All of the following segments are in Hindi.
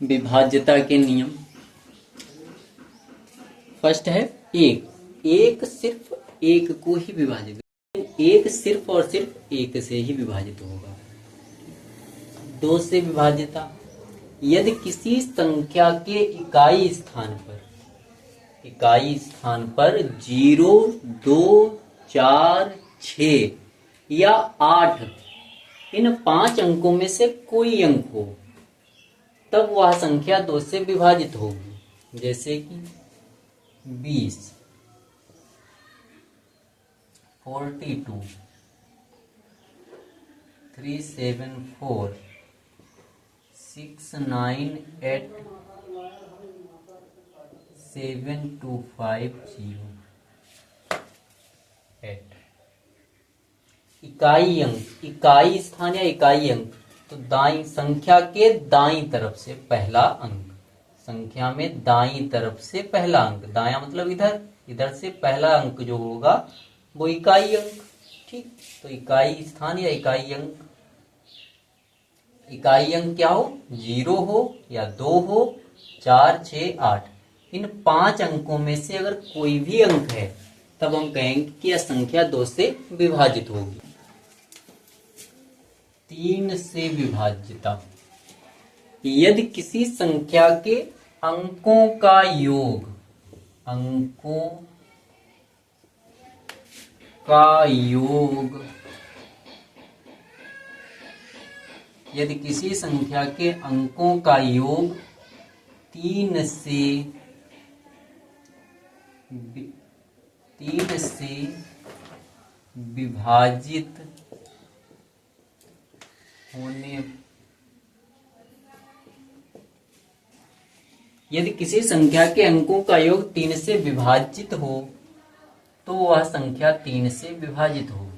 विभाज्यता के नियम। फर्स्ट है एक। एक सिर्फ एक को ही विभाजित, एक सिर्फ और सिर्फ एक से ही विभाजित होगा। दो से विभाज्यता, यदि किसी संख्या के इकाई स्थान पर 0, 2, 4, 6 या 8 इन 5 अंकों में से कोई अंक हो, तब वह संख्या 2 से विभाजित होगी। जैसे कि 20, 42, 374, 698, 72508। इकाई अंक, इकाई स्थान या इकाई अंक, तो दाईं संख्या के दाईं तरफ से पहला अंक, संख्या में दाईं तरफ से पहला अंक, दायां मतलब इधर, इधर से पहला अंक जो होगा वो इकाई अंक। ठीक, तो इकाई स्थान या इकाई अंक, इकाई अंक क्या हो, 0 हो या 2 हो, 4, 6, 8 इन 5 अंकों में से अगर कोई भी अंक है तब हम कहेंगे कि यह संख्या 2 से विभाजित होगी। 3 से विभाज्यता, यदि किसी संख्या के अंकों का योग, अंकों का योग, यदि किसी संख्या के अंकों का योग 3 से विभाजित होने, यदि किसी संख्या के अंकों का योग 3 से विभाजित हो तो वह संख्या 3 से विभाजित होगी।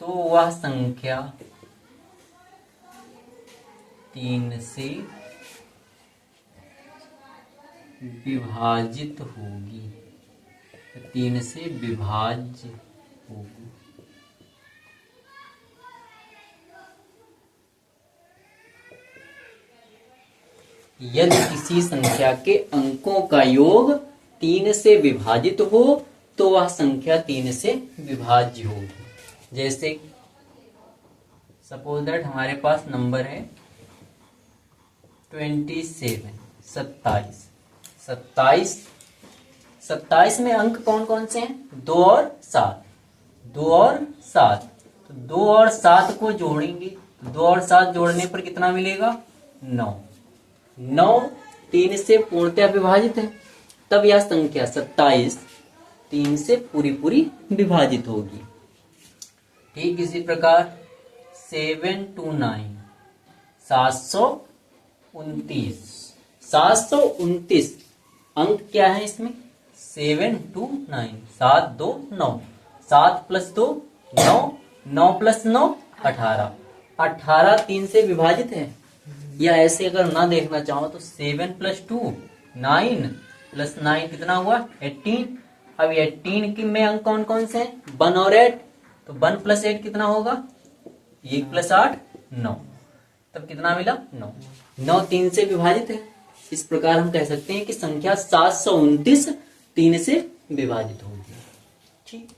तो वह संख्या 3 से विभाजित होगी, 3 से विभाज्य होगी। यदि किसी संख्या के अंकों का योग 3 से विभाजित हो तो वह संख्या 3 से विभाज्य होगी। जैसे सपोज दैट हमारे पास नंबर है 27, 27, 27 में अंक कौन कौन से हैं, 2 और 7, 2 और 7, तो 2 और 7 को जोड़ेंगे, 2 और 7 जोड़ने पर कितना मिलेगा, 9, 9 3 से पूर्णतः विभाजित है, तब यह संख्या 27 3 से पूरी पूरी विभाजित होगी। ठीक इसी प्रकार 729, 729 अंक क्या है इसमें, 729, 7 2 9, 7 + 2 9, 9 + 9 18, 18 3 से विभाजित है। या ऐसे अगर ना देखना चाहो तो 7 + 2 9 + 9 कितना हुआ, 18। अब 18 की में अंक कौन कौन से हैं, 1 और 8, तो 1 + 8 कितना होगा, 1 + 8 9, तब कितना मिला, 9, 9 3 से विभाजित है। इस प्रकार हम कह सकते हैं कि संख्या 729 3 से विभाजित होगी। ठीक,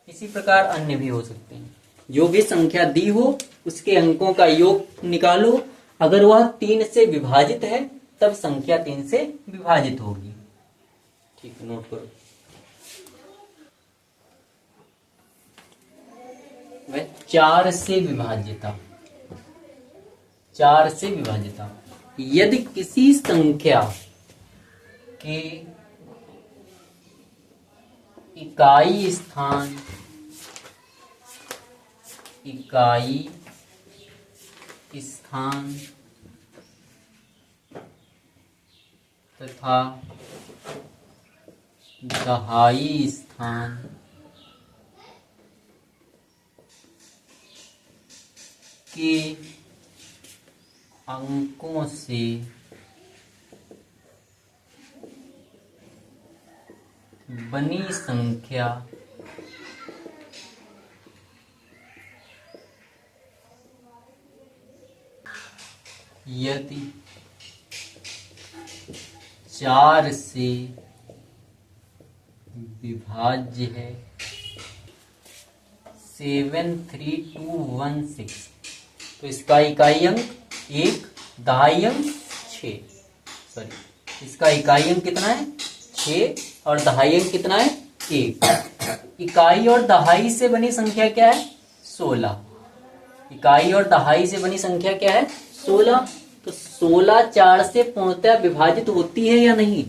इसी प्रकार अन्य भी हो सकते हैं। जो भी संख्या दी हो उसके अंकों का योग निकालो, अगर वह 3 से विभाजित है तब संख्या 3 से विभाजित होगी। ठीक, नोट करो। वह 4 से विभाज्यता, 4 से विभाज्यता, यदि किसी संख्या के इकाई स्थान, इकाई स्थान तथा दहाई स्थान के अंकों से बनी संख्या यदि 4 से विभाज्य है 73216, तो इसका इकाई अंक 1, दहाई अंक 6, सॉरी इसका इकाई अंक कितना है 6 और दहाई अंक कितना है 1। इकाई और दहाई से बनी संख्या क्या है 16। इकाई और दहाई से बनी संख्या क्या है 16। तो 16 4 से पूर्णतः विभाजित होती है या नहीं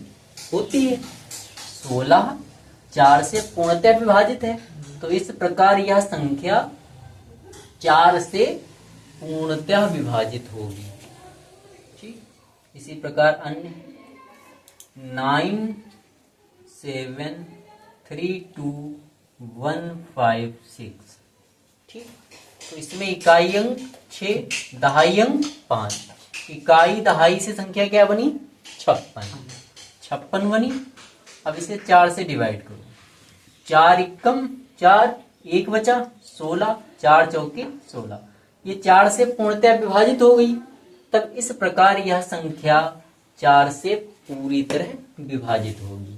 होती है। 16 4 से पूर्णतः विभाजित है, तो इस प्रकार यह संख्या 4 से पूर्णतः विभाजित होगी। ठीक, इसी प्रकार अन्य 9732156। ठीक, तो इसमें इकाई अंक 6, दहाई अंक 5। इकाई दहाई से संख्या क्या बनी 56 बनी। अब इसे 4 से डिवाइड करो, 4 एकम 4, 1 बचा 16, 4 चौके 16। ये 4 से पूर्णतः विभाजित हो गई। तब इस प्रकार यह संख्या 4 से पूरी तरह विभाजित होगी।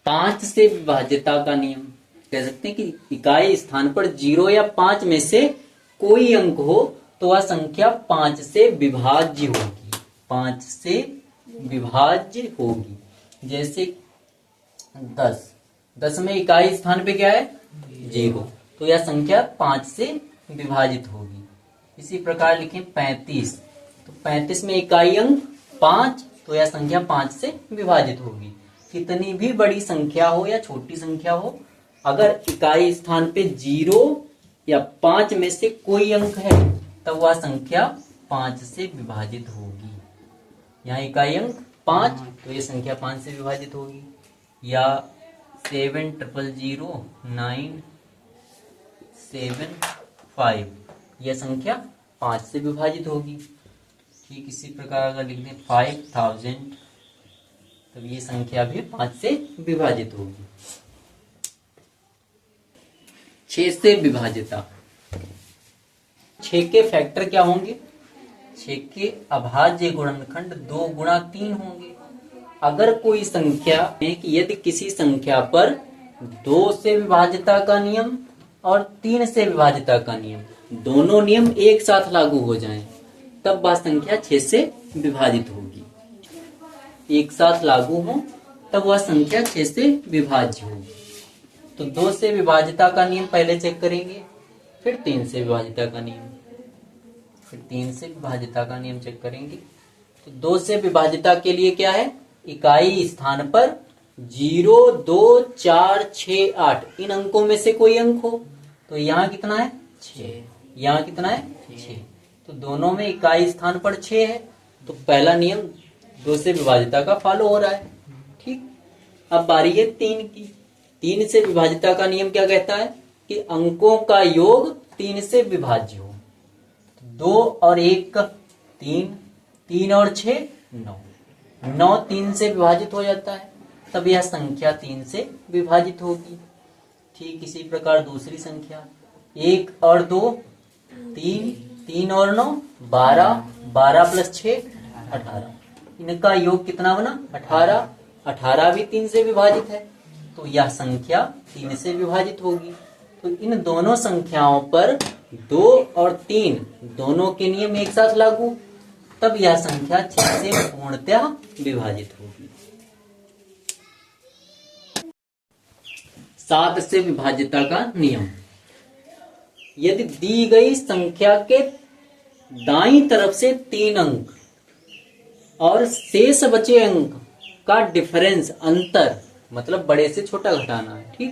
5 से विभाज्यता का नियम कह सकते हैं कि इकाई स्थान पर 0 या 5 में से कोई अंक हो तो वह संख्या 5 से विभाज्य होगी। 5 से विभाज्य होगी। जैसे 10 में इकाई स्थान पे क्या है 0, तो यह संख्या 5 से विभाजित होगी। इसी प्रकार लिखें 35, तो 35 में इकाई अंक 5, तो यह संख्या 5 से विभाजित होगी। कितनी भी बड़ी संख्या हो या छोटी संख्या हो, अगर इकाई स्थान पे 0 या 5 में से कोई अंक है तब वह संख्या 5 से विभाजित होगी। यहाँ इकाई अंक 5, तो यह संख्या 5 से विभाजित होगी। या 7000975, यह संख्या 5 से विभाजित होगी। ठीक, इसी प्रकार अगर लिख दें 5000, तब ये संख्या भी 5 से विभाजित होगी। 6 से विभाज्यता। 6 के फैक्टर क्या होंगे 6 के अभाज्य गुणनखंड 2 गुणा 3 होंगे। अगर कोई संख्या है कि यदि किसी संख्या पर 2 से विभाज्यता का नियम और 3 से विभाज्यता का नियम, दोनों नियम एक साथ लागू हो जाएं, तब वह संख्या 6 से विभाजित होगी। एक साथ लागू हो तब वह संख्या 6 से विभाज्य होगी। तो 2 से विभाज्यता का नियम पहले चेक करेंगे, फिर 3 से विभाज्यता का नियम, फिर 3 से विभाज्यता का नियम चेक करेंगे। तो 2 से विभाज्यता के लिए क्या है, इकाई स्थान पर 0, 2, 4, 6, 8 इन अंकों में से कोई अंक हो। तो यहाँ कितना है 6, यहाँ कितना है 6, तो दोनों में इकाई स्थान पर 6 है, तो पहला नियम 2 से विभाज्यता का फॉलो हो रहा है। ठीक, अब बारी है 3 की। 3 से विभाज्यता का नियम क्या कहता है कि अंकों का योग 3 से विभाज्य हो। 2 और 1 3, 3 और 6 9, 9 3 से विभाजित हो जाता है, तब यह संख्या 3 से विभाजित होगी। ठीक, इसी प्रकार दूसरी संख्या 1 और 2 3, 3 और 9 12, 12 प्लस 6 18, इनका योग कितना बना 18, 18 भी 3 से विभाजित है, तो यह संख्या 3 से विभाजित होगी। तो इन दोनों संख्याओं पर 2 और 3 दोनों के नियम एक साथ लागू, तब यह संख्या 6 से पूर्णतः विभाजित होगी। 7 से विभाज्यता का नियम। यदि दी गई संख्या के दाईं तरफ से 3 अंक और शेष बचे अंक का डिफरेंस अंतर, मतलब बड़े से छोटा घटाना है। ठीक,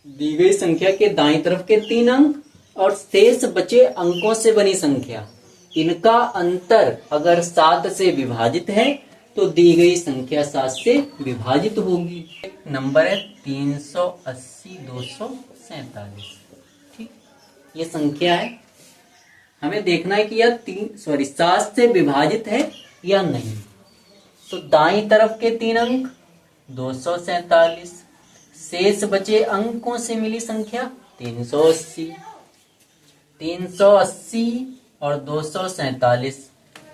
दी गई संख्या के दाईं तरफ के 3 अंक और शेष बचे अंकों से बनी संख्या, इनका अंतर अगर 7 से विभाजित है तो दी गई संख्या 7 से विभाजित होगी। नंबर है 380 247। ठीक, ये संख्या है, हमें देखना है कि यह 7 से विभाजित है या नहीं। तो दाईं तरफ के 3 अंक 247, शेष बचे अंकों से मिली संख्या 380। 380 और 247,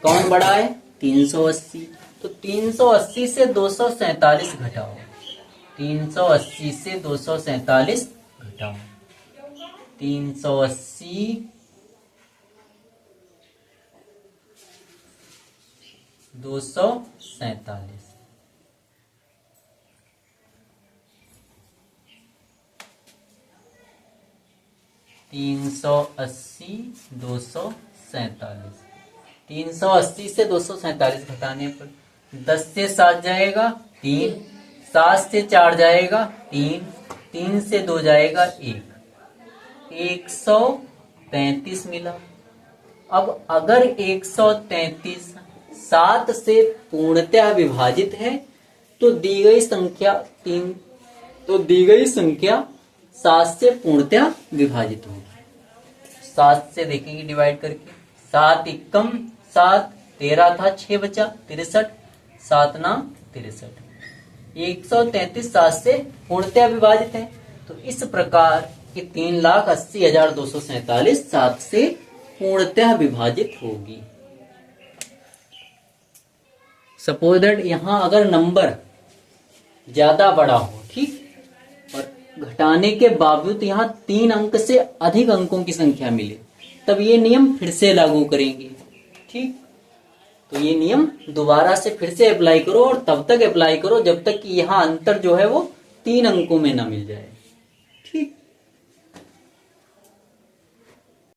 कौन बड़ा है? 380। तो 380 से 247 घटाओ, 380 से 247 घटाओ, 380 247, 380 247, 380 से 247 घटाने पर 10 से 7 जाएगा 3, 7 से 4 जाएगा 3, 3 से 2 जाएगा 1, 133 मिला। अब अगर 133 7 से पूर्णतः विभाजित है तो दी गई संख्या 7 से पूर्णतः विभाजित होगी। 7 से देखेंगे डिवाइड करके, 7 एकम 7, 13 था 6 बचा 63, 7 नाम 63, 133 7 से पूर्णतः विभाजित है। तो इस प्रकार ये 3,80,247 7 से पूर्णतः विभाजित होगी। सपोज दैट यहां अगर नंबर ज्यादा बड़ा हो, ठीक, और घटाने के बावजूद यहां 3 अंक से अधिक अंकों की संख्या मिले, तब ये नियम फिर से लागू करेंगे, ठीक। तो ये नियम दोबारा से फिर से अप्लाई करो और तब तक अप्लाई करो जब तक कि यहां अंतर जो है वो 3 अंकों में ना मिल जाए।